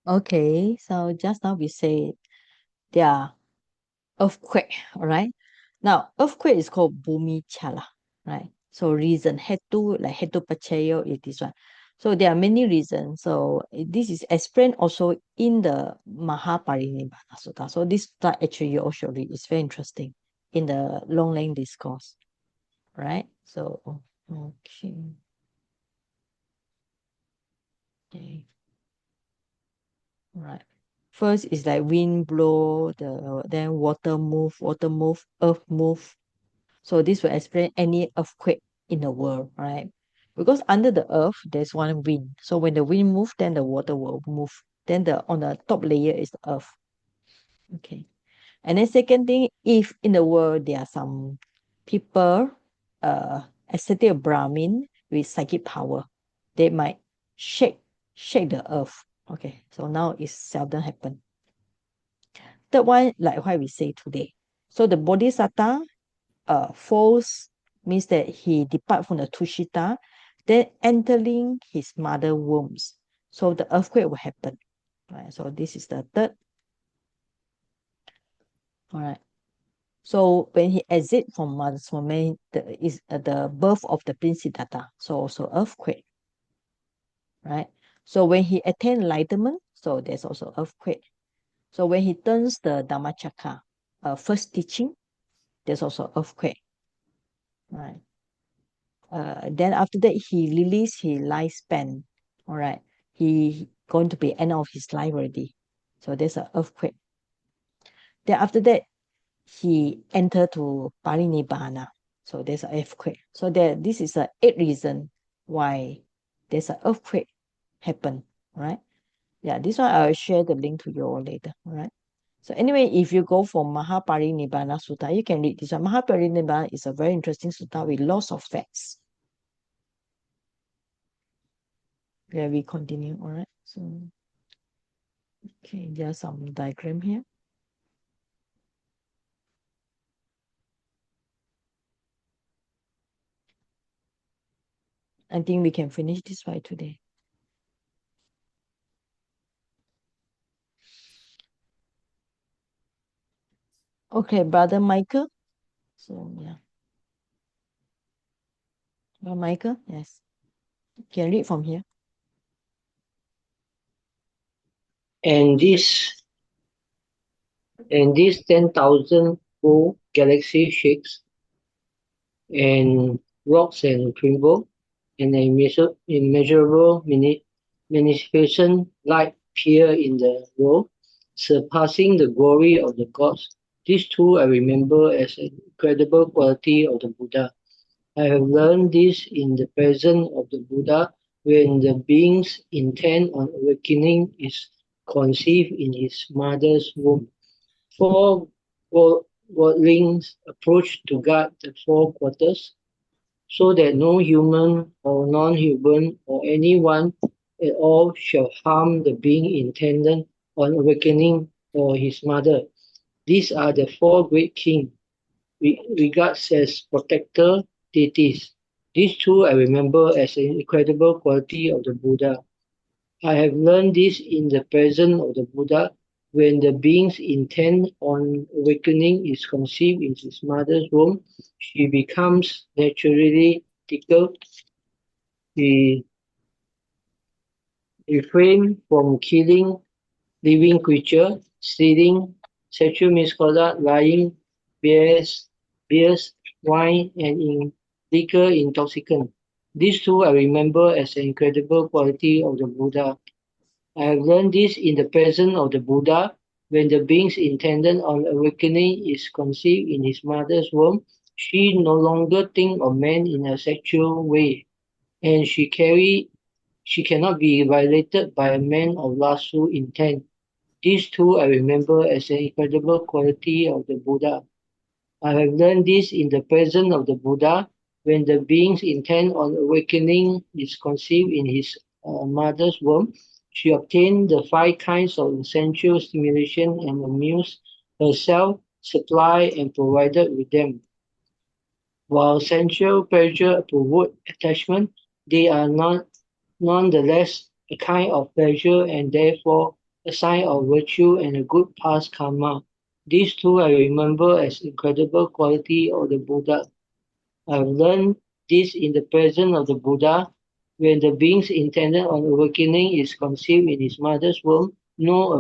Okay, so just now we say there are earthquake, all right? Now, earthquake is called Bumi Chala, right? So reason, Hetu, like Hetu Pachayo is this one. So there are many reasons. So this is explained also in the Mahaparinibbana Sutta. So this sutta actually you also read. It's very interesting in the long length discourse, right? So, okay. Okay. Right. First is like wind blow, then water move, earth move. So this will explain any earthquake in the world, right? Because under the earth there's one wind. So when the wind moves, then the water will move. Then the on the top layer is the earth. Okay. And then second thing, if in the world there are some people, ascetic Brahmin with psychic power, they might shake shake the earth. Okay, so now it seldom happen. Third one, like what we say today. So the Bodhisattva falls means that he depart from the Tushita, then entering his mother wombs. So the earthquake will happen. Right. So this is the third. All right. So when he exit from mother's womb, is the birth of the Prince Siddhartha. So also earthquake. Right. So when he attain enlightenment, so there's also earthquake. So when he turns the Dhammachakra, first teaching, there's also earthquake. Right. Then after that he released his lifespan. All right, he going to be end of his life already. So there's an earthquake. Then after that he entered to Parinibbana. So there's an earthquake. So there this is a eight reason why there's an earthquake happen. Right? Yeah, this one I'll share the link to you all later. All right. So anyway, if you go for Mahaparinibbana Sutta, you can read this one. Mahaparinibbana is a very interesting sutta with lots of facts. Yeah, we continue. All right. So, okay, there's some diagram here. I think we can finish this by today. Okay, Brother Michael. So, yeah. Brother Michael, yes. Can read from here. And this 10,000 fold galaxy shakes, and rocks and tremble, and immeasurable manifestation light appear in the world, surpassing the glory of the gods. These two I remember as an incredible quality of the Buddha. I have learned this in the presence of the Buddha when the being's intent on awakening is conceived in his mother's womb. Four godlings approach to guard the four quarters so that no human or non-human or anyone at all shall harm the being intended on awakening or his mother. These are the four great kings, regarded as protector deities. These two I remember as an incredible quality of the Buddha. I have learned this in the presence of the Buddha when the being's intent on awakening is conceived in his mother's womb. She becomes naturally tickled. He refrains from killing living creatures, stealing, sexual misconduct, lying, beers, wine, and in liquor intoxicant. These two I remember as an incredible quality of the Buddha. I have learned this in the presence of the Buddha when the being's intended on awakening is conceived in his mother's womb. She no longer thinks of man in a sexual way, and she cannot be violated by a man of lustful intent. These two I remember as an incredible quality of the Buddha. I have learned this in the presence of the Buddha when the being's intent on awakening is conceived in his mother's womb. She obtained the five kinds of sensual stimulation and amused herself, supplied and provided with them. While sensual pleasure provoke attachment, they are not nonetheless a kind of pleasure and therefore a sign of virtue and a good past karma. These two I remember as incredible quality of the Buddha. I've learned this in the presence of the Buddha. When the being's intended on awakening is conceived in his mother's womb, no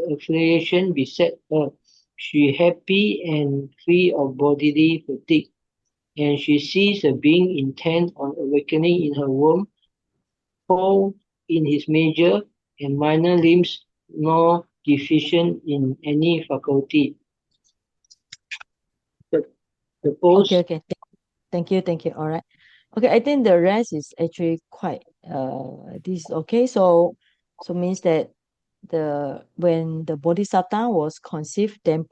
affiliation beset her. She happy and free of bodily fatigue, and she sees the being intent on awakening in her womb, whole in his major and minor limbs, nor deficient in any faculty. The, Okay, Suppose okay. Thank you. All right. Okay, I think the rest is actually quite this is okay. So means that the when the Bodhisattva was conceived, then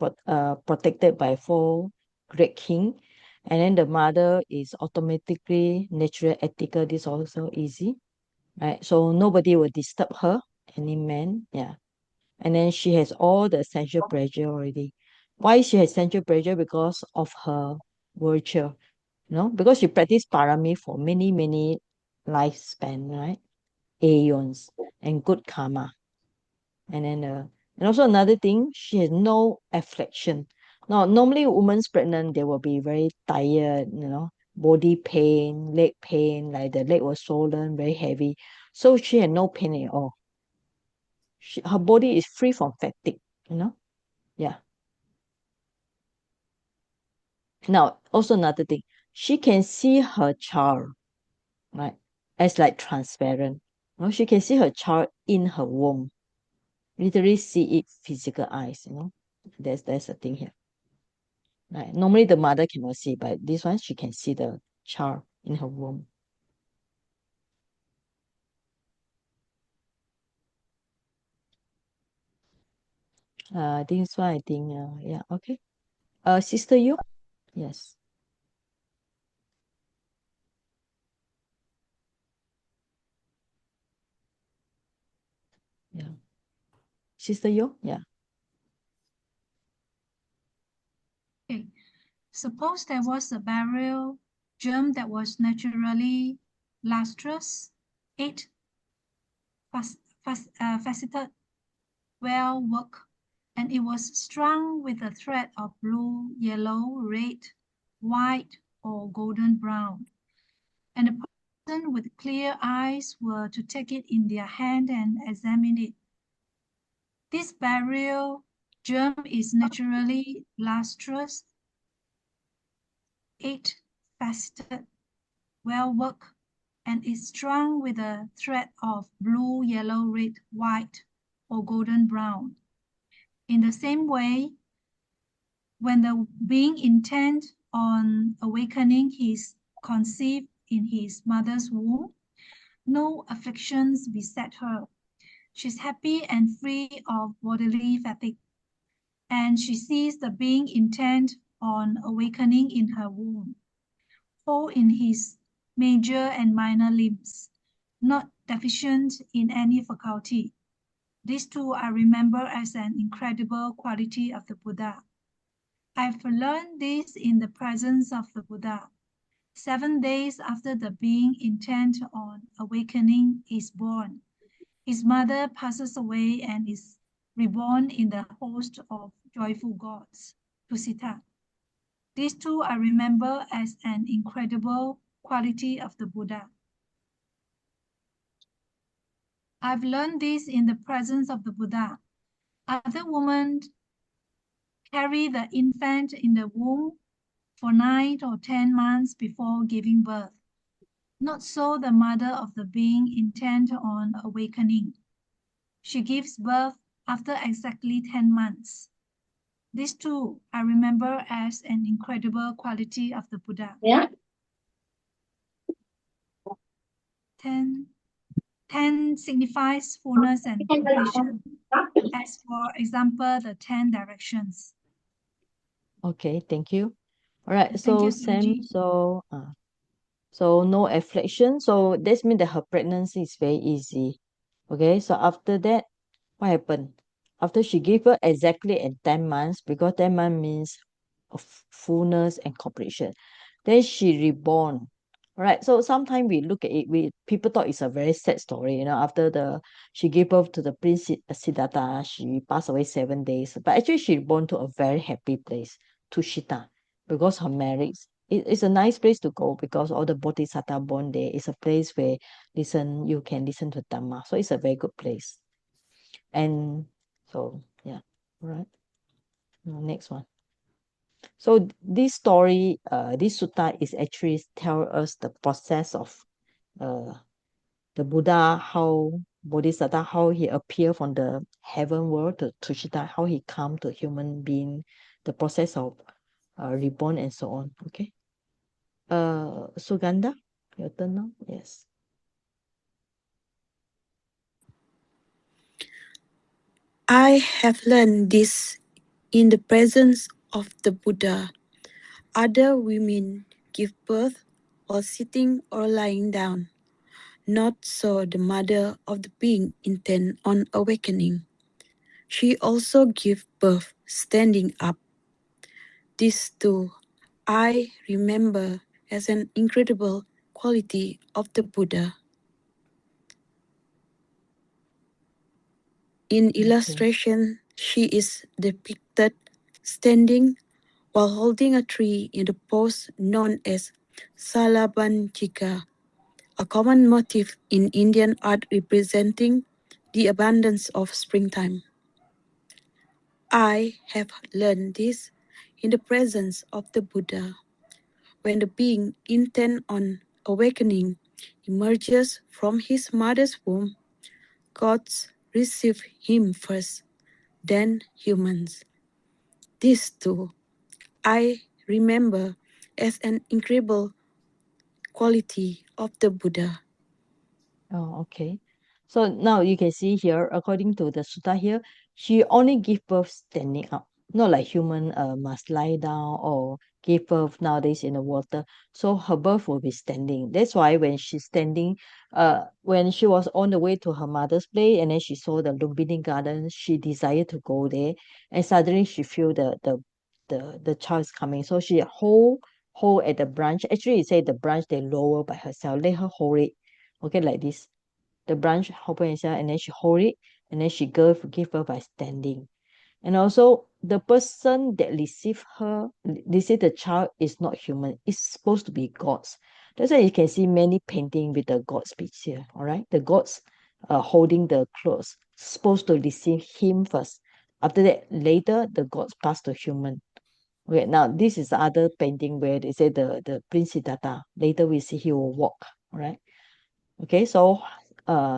protected by four great king, and then the mother is automatically natural ethical. This also easy, right? So nobody will disturb her, any man, yeah. And then she has all the sensual pleasure already. Why she has sensual pleasure? Because of her virtue, because she practiced parami for many, many lifespan, right? Aeons and good karma. And then, and also another thing, she has no affliction. Now, normally women's pregnant, they will be very tired, body pain, leg pain, like the leg was swollen, very heavy. So she had no pain at all. Her body is free from fatigue, you know? Yeah. Now, also another thing, she can see her child, right? As like transparent. She can see her child in her womb. Literally see it physical eyes, There's a thing here. Right. Normally the mother cannot see, but this one she can see the child in her womb. This one I think yeah, okay. Sister you? Yes. Yeah. Sister you? Yeah. Okay. Suppose there was a burial germ that was naturally lustrous, eight faceted, well worked, and it was strung with a thread of blue, yellow, red, white, or golden brown. And the person with clear eyes were to take it in their hand and examine it. This burial germ is naturally lustrous, eight-faceted, well-worked, and is strung with a thread of blue, yellow, red, white, or golden brown. In the same way, when the being intent on awakening is conceived in his mother's womb, no afflictions beset her. She's happy and free of bodily fatigue, and she sees the being intent on awakening in her womb, whole in his major and minor limbs, not deficient in any faculty. These two I remember as an incredible quality of the Buddha. I've learned this in the presence of the Buddha. 7 days after the being intent on awakening is born, his mother passes away and is reborn in the host of joyful gods, Tusita. These two I remember as an incredible quality of the Buddha. I've learned this in the presence of the Buddha. Other women carry the infant in the womb for 9 or 10 months before giving birth. Not so the mother of the being intent on awakening. She gives birth after exactly 10 months. This too I remember as an incredible quality of the Buddha. yeah. 10, 10 signifies fullness and completion. As for example, the 10 directions. Okay, thank you. All right, Thank so you, Sam, Suji. so no affliction. So this means that her pregnancy is very easy. Okay, so after that, what happened? After she gave birth exactly at 10 months, because 10 months means of fullness and completion. Then she reborn, All right. So sometimes we look at it, people thought it's a very sad story. You know, after she gave birth to the Prince Siddhartha, she passed away 7 days. But actually, she born to a very happy place, Tushita, because her marriage. It's a nice place to go because all the Bodhisattva born there. It's a place where you can listen to Dhamma. So it's a very good place. And so yeah, all right. Next one. So this story, this sutta is actually tell us the process of uh, the Buddha, how Bodhisattva, how he appeared from the heaven world to Tushita, how he come to human being, the process of reborn and so on. Okay. Suganda, your turn now. Yes. I have learned this in the presence of the Buddha. Other women give birth while sitting or lying down. Not so the mother of the being intent on awakening. She also gave birth standing up. This too I remember as an incredible quality of the Buddha. In illustration, she is depicted standing while holding a tree in the pose known as Salabanjika, a common motif in Indian art representing the abundance of springtime. I have learned this in the presence of the Buddha. When the being intent on awakening emerges from his mother's womb, gods receive him first, then humans. This too, I remember as an incredible quality of the Buddha. Oh, okay. So now you can see here, according to the sutta here, she only give birth standing up, not like human must lie down or give birth nowadays in the water. So her birth will be standing. That's why when she's standing, when she was on the way to her mother's place and then she saw the Lumbini garden, she desired to go there, and suddenly she feel the child is coming. So she hold at the branch. Actually, it say the branch they lower by herself. Let her hold it. Okay, like this. The branch open itself and then she hold it and then she give birth by standing. And also the person that receive the child is not human. It's supposed to be gods. That's why you can see many painting with the god's picture. All right, the gods holding the clothes supposed to receive him first. After that, later the gods pass to human. Okay, now this is the other painting where they say the Prince Siddhartha. Later we see he will walk. All right. Okay, so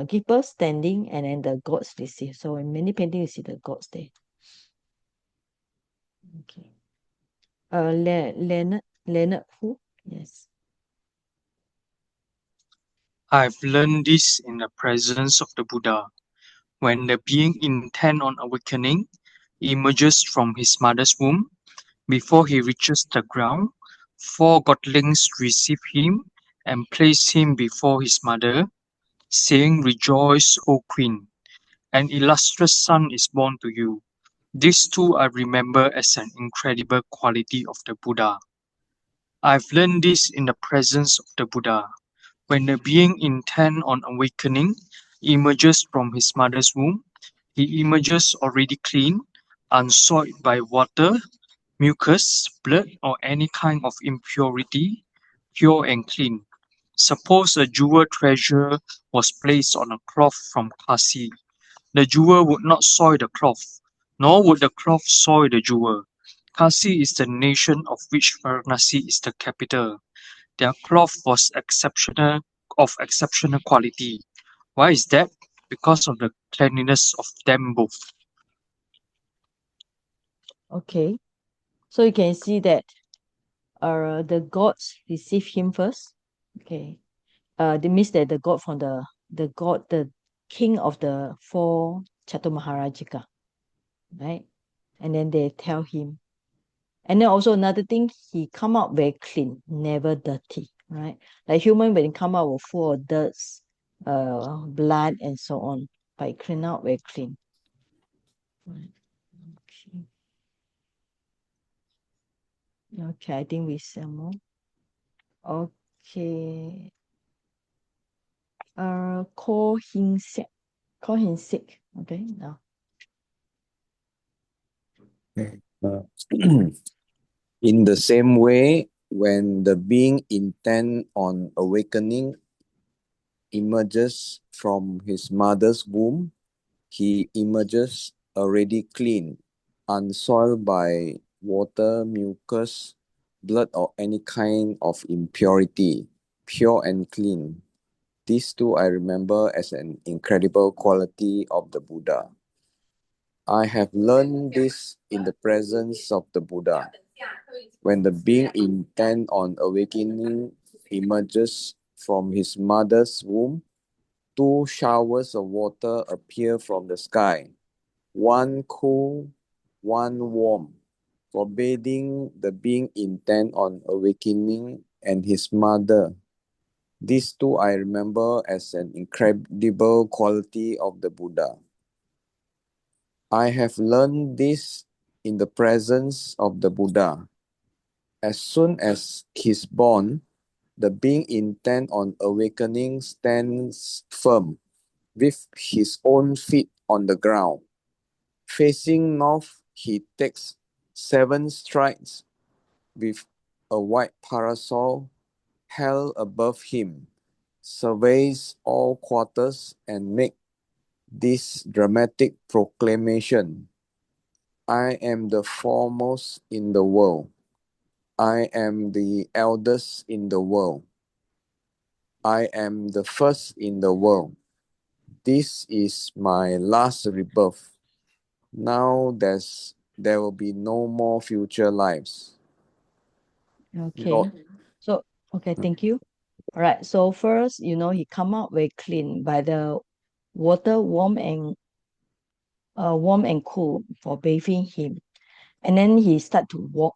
give birth standing and then the gods receive. So in many paintings you see the gods there. Okay. Leonard who? Yes. I've learned this in the presence of the Buddha. When the being intent on awakening emerges from his mother's womb, before he reaches the ground, four godlings receive him and place him before his mother, saying, "Rejoice, O Queen! An illustrious son is born to you." This too I remember as an incredible quality of the Buddha. I've learned this in the presence of the Buddha. When the being intent on awakening emerges from his mother's womb, he emerges already clean, unsoiled by water, mucus, blood, or any kind of impurity, pure and clean. Suppose a jewel treasure was placed on a cloth from Kasi. The jewel would not soil the cloth, nor would the cloth soil the jewel. Kasi is the nation of which Varanasi is the capital. Their cloth was of exceptional quality. Why is that? Because of the cleanliness of them both. Okay. So you can see that the gods receive him first. Okay. That means that the king of the four Chatumaharajika, right? And then they tell him. And then also another thing, he come out very clean, never dirty, right? Like human when he come out with full of dirt, blood and so on, but he clean out very clean. Right. Okay. Okay, I think we sell more. Okay. Call him sick. Call him sick. Okay, now. Uh, in the same way, when the being intent on awakening emerges from his mother's womb, he emerges already clean, unsoiled by water, mucus, blood, or any kind of impurity, pure and clean. These two I remember as an incredible quality of the Buddha. I have learned this in the presence of the Buddha. When the being intent on awakening emerges from his mother's womb, two showers of water appear from the sky, one cool, one warm, forbidding the being intent on awakening and his mother. These two I remember as an incredible quality of the Buddha. I have learned this in the presence of the Buddha. As soon as he's born, the being intent on awakening stands firm, with his own feet on the ground. Facing north, he takes 7 strides with a white parasol held above him, surveys all quarters, and makes this dramatic proclamation: I am the foremost in the world. I am the eldest in the world. I am the first in the world. This is my last rebirth. Now there will be no more future lives. Okay. Lord, So, okay, thank you. All right. So first, he come out very clean by the water warm and cool for bathing him. And then he start to walk.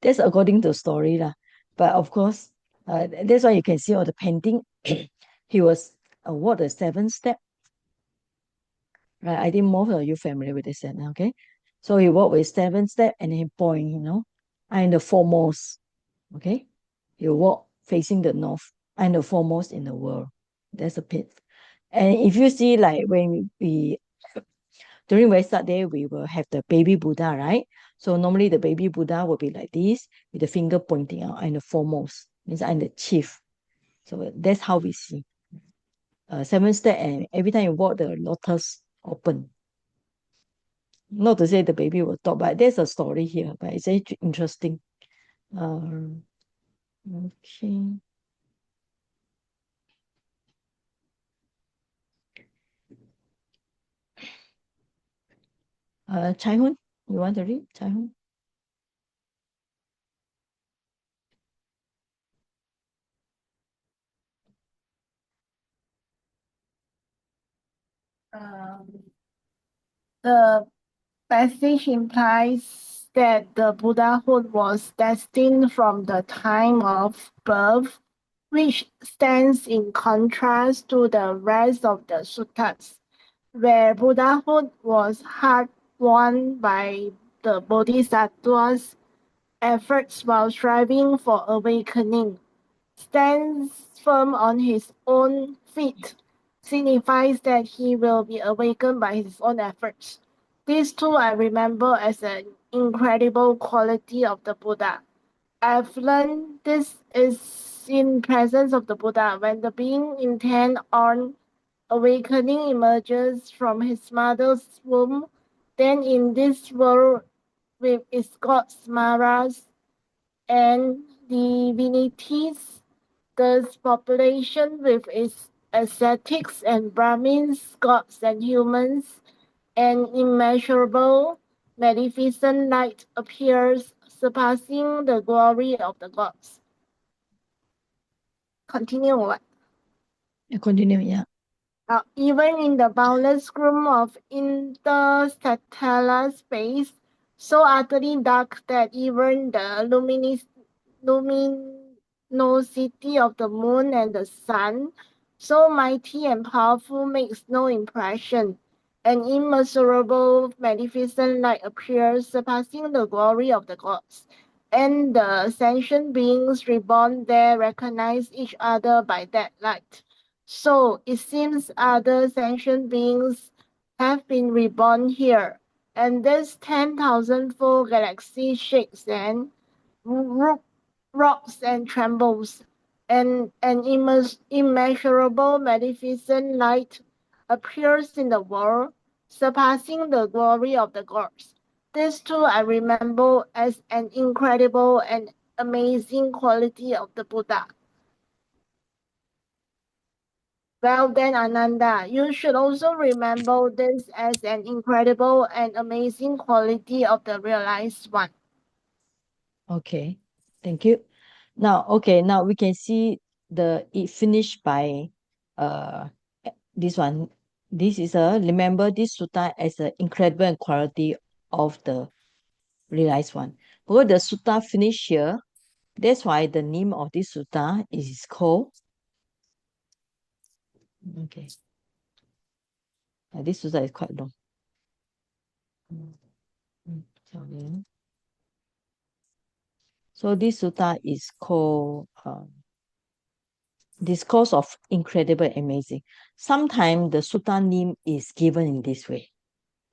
That's according to story lah. But of course, that's why you can see all the painting. He was walk the 7 step. Right. I think most of you familiar with this, okay? So he walked with 7 step and he point, I'm the foremost. Okay. He walk facing the north. I'm the foremost in the world. That's a pit. And if you see, like when we during Vesak Day, we will have the baby Buddha, right? So normally the baby Buddha will be like this, with the finger pointing out. I'm the foremost, means I'm the chief. So that's how we see. 7 step, and every time you walk, the lotus open. Not to say the baby will talk, but there's a story here, but it's very interesting. Okay. Chai Hun, you want to read? Chai Hun? The passage implies that the Buddhahood was destined from the time of birth, which stands in contrast to the rest of the suttas, where Buddhahood was hard won by the Bodhisattva's efforts while striving for awakening. Stands firm on his own feet signifies that he will be awakened by his own efforts. These two I remember as an incredible quality of the Buddha. I've learned this is in presence of the Buddha when the being intent on awakening emerges from his mother's womb, then in this world with its gods, Maras, and divinities, this population with its ascetics and Brahmins, gods and humans, an immeasurable, magnificent light appears, surpassing the glory of the gods. Continue what? Continue, yeah. Even in the boundless gloom of interstellar space, so utterly dark that even the luminosity of the moon and the sun, so mighty and powerful, makes no impression. An immeasurable, magnificent light appears, surpassing the glory of the gods. and the sentient beings reborn there recognize each other by that light. So it seems other sentient beings have been reborn here, and this 10,000-fold galaxy shakes and rocks and trembles, and an immeasurable magnificent light appears in the world, surpassing the glory of the gods. This too I remember as an incredible and amazing quality of the Buddha. Well then, Ananda, you should also remember this as an incredible and amazing quality of the realized one. Okay, thank you. Now we can see it finished by this one. This is remember this sutta as an incredible quality of the realized one. Because the sutta finished here, that's why the name of this sutta is called. Okay. This sutta is quite long. Sorry. So this sutta is called Discourse of Incredible Amazing. Sometimes the sutta name is given in this way,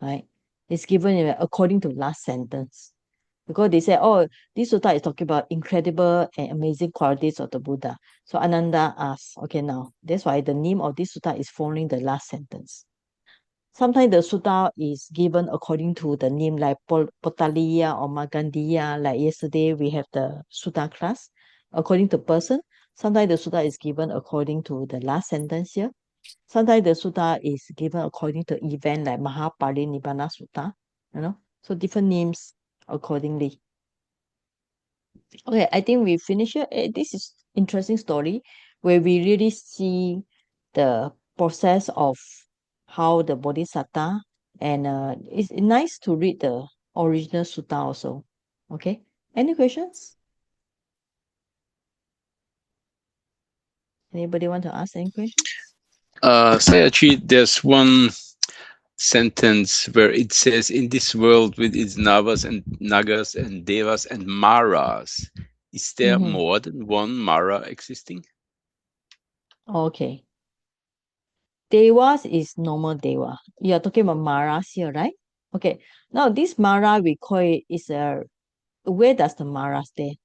right? It's given according to last sentence. Because they say, oh, this sutta is talking about incredible and amazing qualities of the Buddha. So Ananda asks, okay, now, that's why the name of this sutta is following the last sentence. Sometimes the sutta is given according to the name like Potaliya or Magandiya. Like yesterday, we have the sutta class according to person. Sometimes the sutta is given according to the last sentence here. Sometimes the sutta is given according to event like Mahaparinibbana Sutta. So different names accordingly. Okay, I think we finish here. This is interesting story where we really see the process of how the Bodhisattva, and it's nice to read the original sutta also. Okay, any questions? Anybody want to ask any questions? Sayachi, there's one sentence where it says, in this world with its Navas and Nagas and Devas and Maras, is there more than one Mara existing? Okay. Devas is normal Deva. You are talking about Maras here, right? Okay. Now this Mara we call it is where does the Mara stay?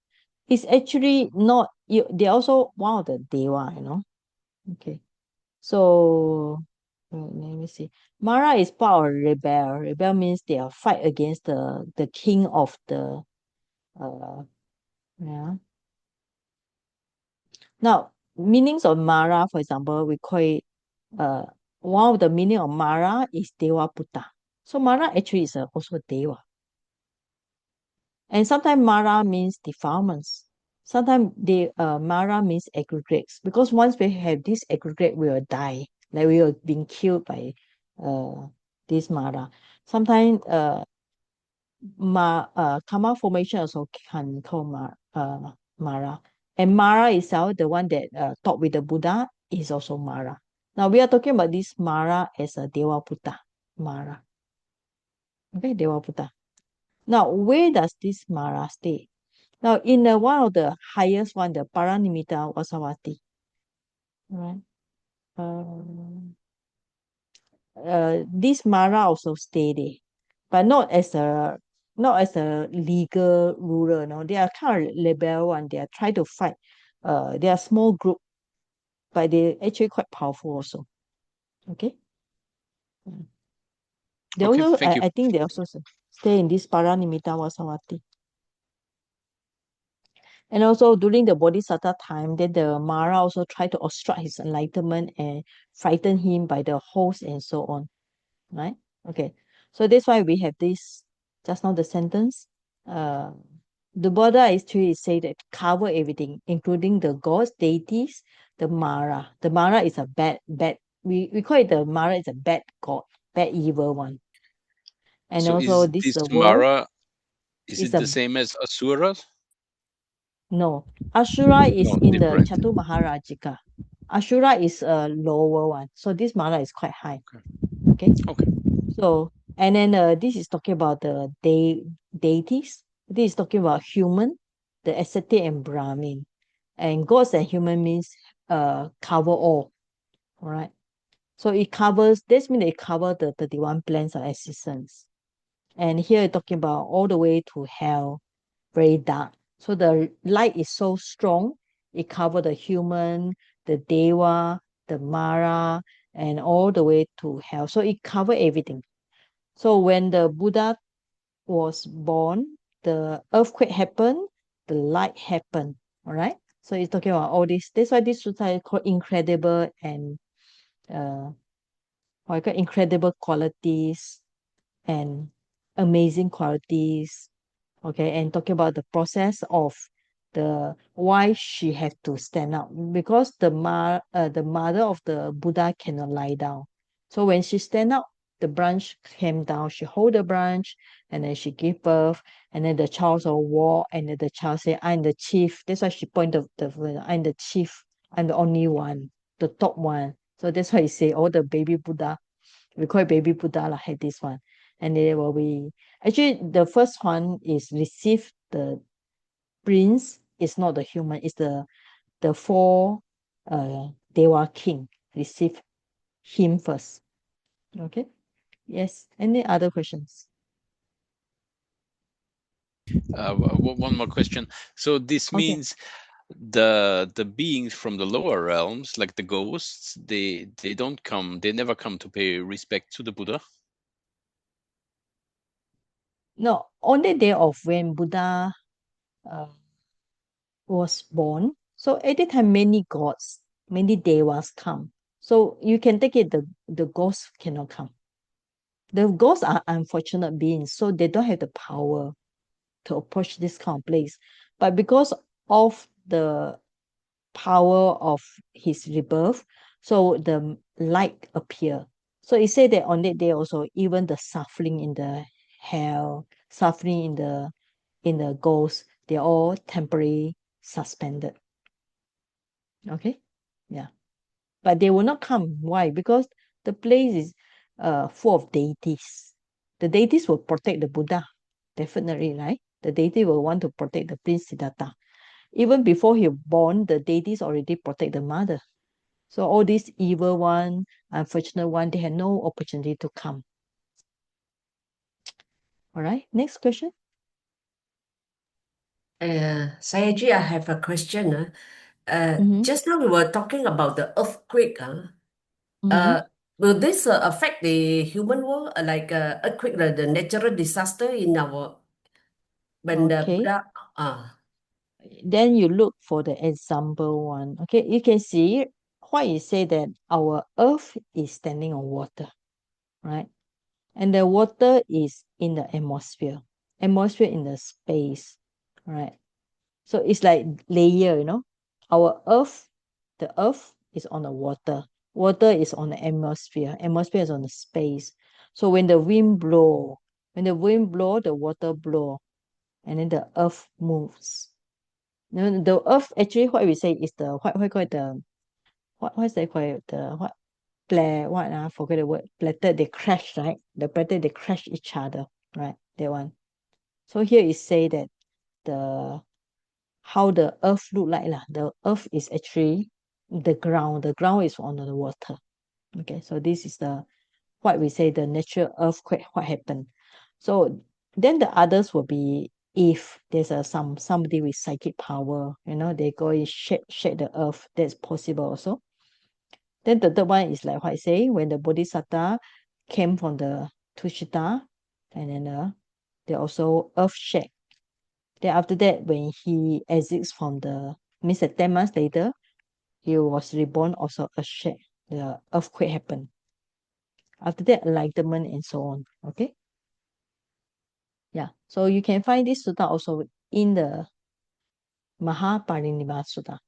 It's actually not they're also one of the Deva. Okay. So let me see. Mara is part of rebel. Rebel means they are fight against the king of the yeah. Now, meanings of Mara, for example, we call it one of the meaning of Mara is Dewa Puta. So Mara actually is also Deva. And sometimes Mara means defilements. Sometimes Mara means aggregates. Because once we have this aggregate, we will die. Like we are being killed by this Mara. Sometimes karma formation also can call Mara. And Mara itself, the one that taught with the Buddha, is also Mara. Now we are talking about this Mara as a Dewa Puta. Mara. Okay, Dewa Puta. Now, where does this Mara stay? Now, in one of the highest one, the Paranimitta Vasavati, right? This Mara also stay there, but not as a legal ruler. No, they are kind of rebel one. They are trying to fight. They are small group, but they actually quite powerful also. Okay. They Okay, also, thank you. I think they also stay in this Paranimitta Vasavati. And also during the Bodhisattva time, then the Mara also tried to obstruct his enlightenment and frighten him by the host and so on. Right? Okay. So that's why we have this just now the sentence. The Buddha is to say that cover everything, including the gods, deities, the Mara. The Mara is a bad, we call it the Mara is a bad god, bad evil one. And So also is this this the world Mara, is is it the same as Asuras? no. Ashura is No, in the different. Chatu Maharajika. Ashura is a lower one. So this Mara is quite high. Okay. Okay. So and then this is talking about the deities. This is talking about human, the ascetic and Brahmin. And gods and human means cover all right? So it covers, this means it covers the 31 planes of existence. And here it's talking about all the way to hell, very dark. So the light is so strong, it covers the human, the Deva, the Mara, and all the way to hell. So it covers everything. So when the Buddha was born, the earthquake happened, the light happened. All right. So it's talking about all this. That's why this sutta is called incredible and incredible qualities and amazing qualities. Okay, and talking about the process of the why she had to stand up because the mother of the Buddha cannot lie down. So when she stand up, the branch came down. She hold the branch and then she gave birth. And then the child also walk and then the child say, "I'm the chief." That's why she pointed the "I'm the chief. I'm the only one, the top one." So that's why he say all the baby Buddha, we call it baby Buddha lah, had this one. And they will be actually the first one is receive the prince, is not the human, it's the four Dewa king receive him first. Okay. Yes. Any other questions? One more question. So this Okay. means the beings from the lower realms, like the ghosts, they don't come, they never come to pay respect to the Buddha. No, on the day of when Buddha uh, was born, so at the time many gods, many devas come. So you can take it the ghosts cannot come. The ghosts are unfortunate beings, so they don't have the power to approach this kind of place. But because of the power of his rebirth, so the light appear. So it said that on that day also, even the suffering in the hell, suffering in the ghost, they're all temporarily suspended. Okay, yeah, but they will not come. Why? Because the place is full of deities. The deities will protect the Buddha, definitely, right? The deity will want to protect the Prince Siddhartha. Even before he born, the deities already protect the mother. So all these evil one, unfortunate one, they had no opportunity to come. All right, next question. Sayaji, I have a question. Mm-hmm. Just now we were talking about the earthquake. Mm-hmm. Will this affect the human world, like earthquake, the natural disaster in our when the Okay, Buddha? then you look for the example one. Okay, you can see why you say that our earth is standing on water, right? And the water is in the atmosphere in the space, right? So it's like layer, our earth, the earth is on the water is on the atmosphere is on the space. So when the wind blow, the water blow, and then the earth moves. The earth actually, what we say is the what call it, the what's that called, the what what I forget the word, planet they crash, right? The planet they crash each other, right? That one. So here it say that the how the earth look like lah. The earth is actually the ground. The ground is on the water. Okay, so this is the what we say the natural earthquake. What happened? So then the others will be if there's somebody with psychic power, they go and shake the earth. That's possible also. Then the third one is like what I say, when the Bodhisattva came from the Tushita, and then they also earth shake. Then after that, when he exits from means that 10 months later, he was reborn, also earth shake. The earthquake happened. After that, enlightenment and so on. Okay? Yeah. So you can find this sutta also in the Mahaparinibbana Sutta.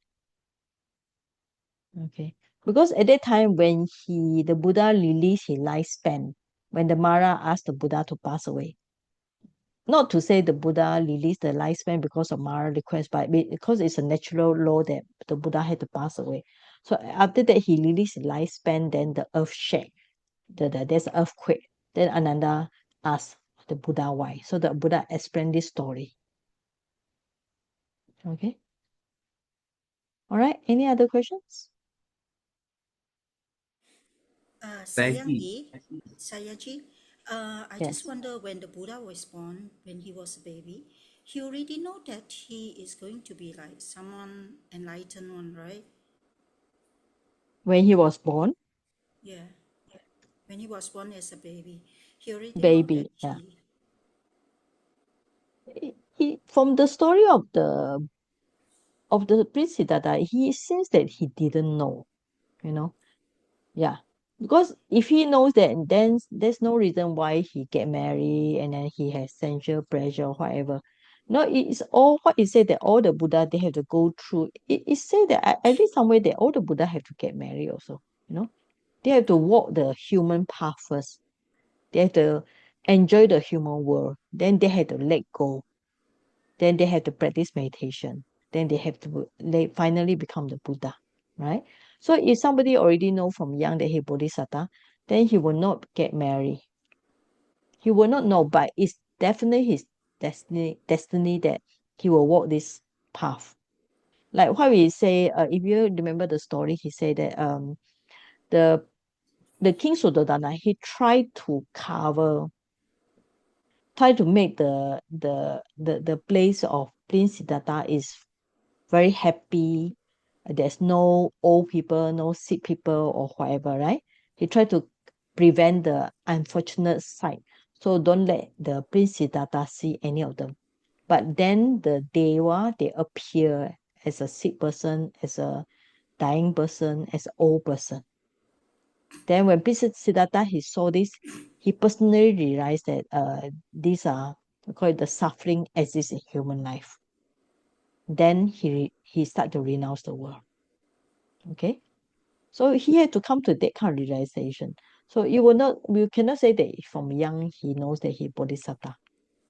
Okay. Because at that time when the Buddha released his lifespan, when the Mara asked the Buddha to pass away. Not to say the Buddha released the lifespan because of Mara request, but because it's a natural law that the Buddha had to pass away. So after that he released his lifespan, then the earth shake. There's an earthquake. Then Ananda asked the Buddha why. So the Buddha explained this story. Okay. All right. Any other questions? Sayaji, I just Yes. wonder when the Buddha was born, when he was a baby, he already know that he is going to be like someone enlightened one, right? When he was born, Yeah, when he was born as a baby, he already know that baby. Yeah. he. From the story of the Prince Siddhartha, he seems that he didn't know. You know. Yeah. Because if he knows that, then there's no reason why he get married and then he has sensual pleasure or whatever. No, it's all what it said that all the Buddha they have to go through. It said that I read somewhere that all the Buddha have to get married also. You know, they have to walk the human path first. They have to enjoy the human world. Then they have to let go. Then they have to practice meditation. Then they finally become the Buddha, right? So if somebody already know from young that he Bodhisattva, then he will not get married. He will not know, but it's definitely his destiny that he will walk this path. Like what we say, if you remember the story, he said that the the King Suddhodana, he tried to try to make the place of Prince Siddhartha is very happy. There's no old people, no sick people or whatever, right? He tried to prevent the unfortunate side. So don't let the Prince Siddhartha see any of them. But then the Deva, they appear as a sick person, as a dying person, as an old person. Then when Prince Siddhartha he saw this, he personally realized that these are we call it the suffering exists in human life. Then he started to renounce the world. Okay, so he had to come to that kind of realization. So we cannot say that from young he knows that he bodhisattva,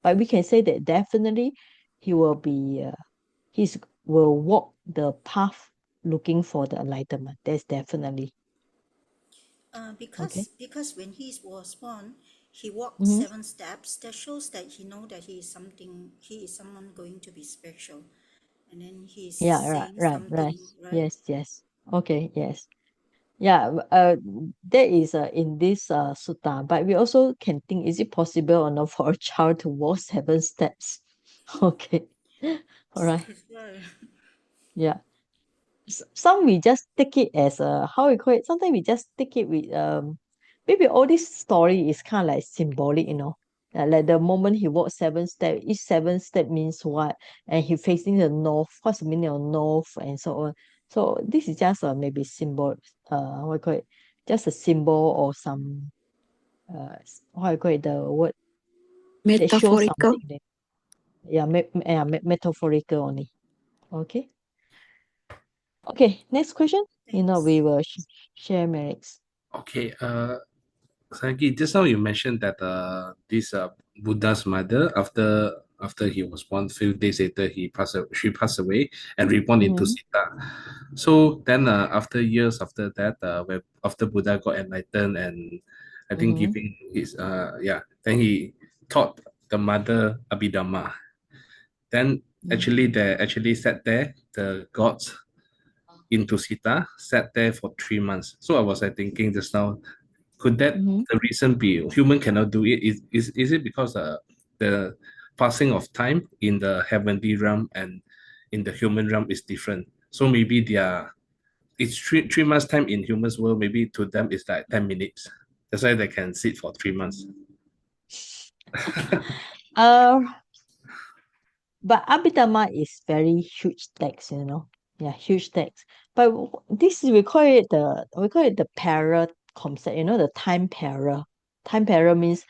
but we can say that definitely he will be will walk the path looking for the enlightenment. That's definitely okay. Because when he was born, he walked Mm-hmm. 7 steps. That shows that he know that he is something. He is someone going to be special, and then he's Yeah, right, saying right, right. something, right? Yes, yes. Okay, yes. Yeah, that is in this sutta, but we also can think, is it possible or not for a child to walk 7 steps? Okay. All right. Right. Yeah. Some we just take it as a how we call it. Sometimes we just take it with maybe all this story is kind of like symbolic, you know. Like the moment he walked 7 steps, each 7 step means what, and he facing the north. What's the meaning of north and so on. So this is just a maybe symbol. What we call it? Just a symbol or some what I call it, the word that shows Metaphorical. something that yeah, metaphorical only. Okay. Okay, next question. You know, Thanks. we will share merits. Okay, Sanki, just now you mentioned that this Buddha's mother, after he was born, few days later she passed away and reborn into Mm-hmm. Sita. So then, after years after that, when after Buddha got enlightened and I think Mm-hmm. giving his then he taught the mother Abhidhamma. Then actually they actually sat there, the gods into Sita, sat there for 3 months. So I was thinking just now, could that Mm-hmm. the reason be human cannot do it? Is it because the passing of time in the heavenly realm and in the human realm is different? So maybe it's 3 months time in humans world, maybe to them it's like 10 minutes. That's why they can sit for 3 months. Uh, but Abhidhamma is very huge text, you know. Yeah, huge text. But this is we call it the para concept, you know, the time para. Time para means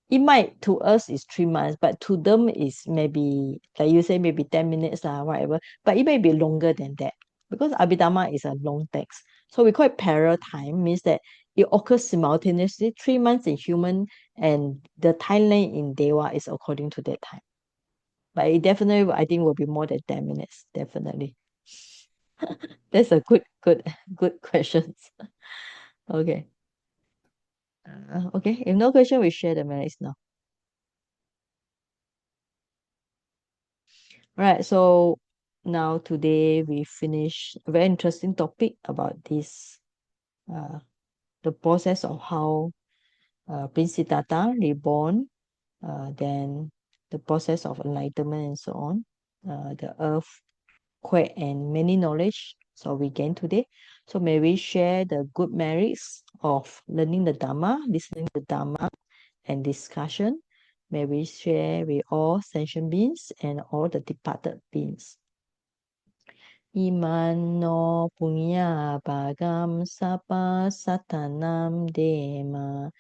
it might to us is 3 months, but to them is maybe like you say maybe 10 minutes whatever. But it may be longer than that because Abhidhamma is a long text. So we call it para time means that it occurs simultaneously 3 months in human and the timeline in Deva is according to that time. But it definitely, I think, will be more than 10 minutes. Definitely. That's a good questions. Okay. Okay. If no question, we share the merits now. Right. So now today we finish a very interesting topic about this, the process of how Prince Siddhartha reborn, then the process of enlightenment and so on, the earthquake and many knowledge. So we gain today. So may we share the good merits of learning the Dharma, listening to the Dharma, and discussion. May we share with all sentient beings and all the departed beings. Imano punya bhagam sapa satanam dema.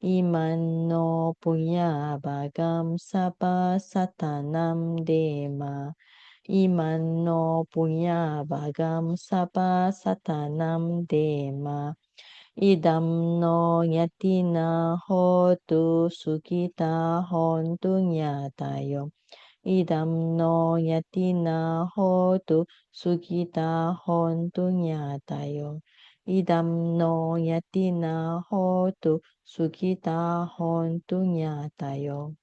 Imano punya bhagam sapa satanam dema. Imano punya bhagam sapa satanam dema. Idam no yatina hotu sukita hontu nyatayo. Idam no yatina hotu sukita hontu nyatayo. Idam no yatina hotu sukita hontu nyatayo.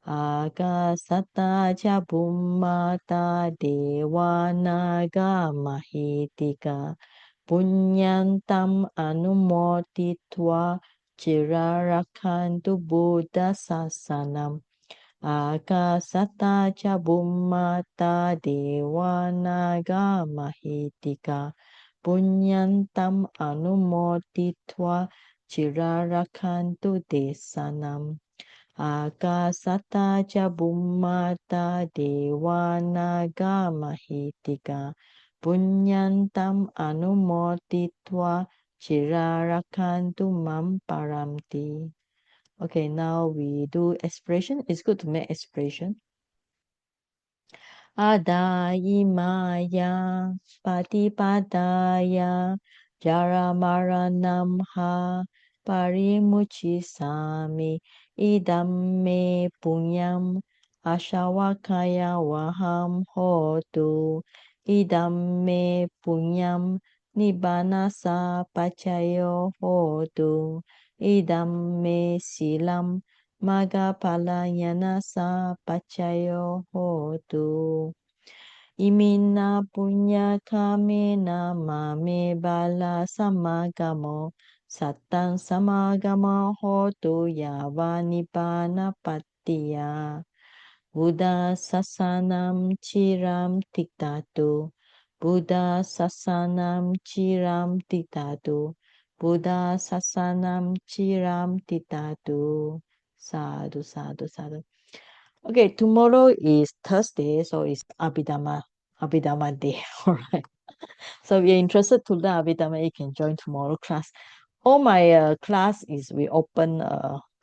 Agasata cha bummata dewa naga mahitika. Punyantam anumotitva chirarakantu buddha sasanam. Akasata cha bummata dewa naga mahitika. Punyantam anumotitva chirarakantu desanam. Akasata cha bummata dewa naga mahitika. Punyantam anumotitva chirarakantu mam paramti. Okay, now we do expression. It's good to make expression. Adayimaya patipadaya jaramaranamha parimuchisami idam me punyam ashawakaya waham hotu idam me punyam nibbanasa pachayo hotu idam me silam Magapalanyanasa pachayo hotu. Imina punya kamena mame bala samagamo. Satang samagamo hotu yavanipana patiya. Buddha sasanam chiram tiktatu. Buddha sasanam chiram tiktatu. Buddha sasanam chiram tiktatu. Sadhu, sadhu, sadhu. Okay, tomorrow is Thursday, so it's Abhidhamma day. All right. So if you're interested to learn Abhidhamma, you can join tomorrow class. All my class is we open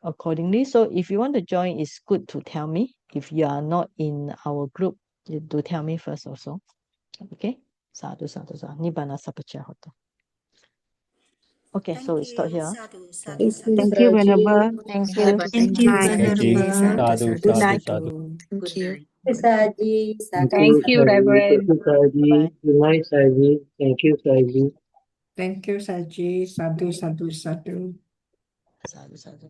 accordingly. So if you want to join, it's good to tell me. If you are not in our group, you do tell me first also. Okay. Sadhu, sadhu, sadhu. Nibbana sapacha hoto. Okay, so we start here. Sadhu, sadhu, sadhu. Thank you, Venerable. Thank you. Thank you, Good night. Venerable. Sadhu, Good sadhu, night. sadhu. Thank you. Saji, Thank Saji. you, Thank you, Saji. Reverend. Thank you, Saji. Bye. Good night, Saji. Thank you, Saji. Thank you, Saji. Sadhu, sadhu, sadhu. Sadhu, sadhu.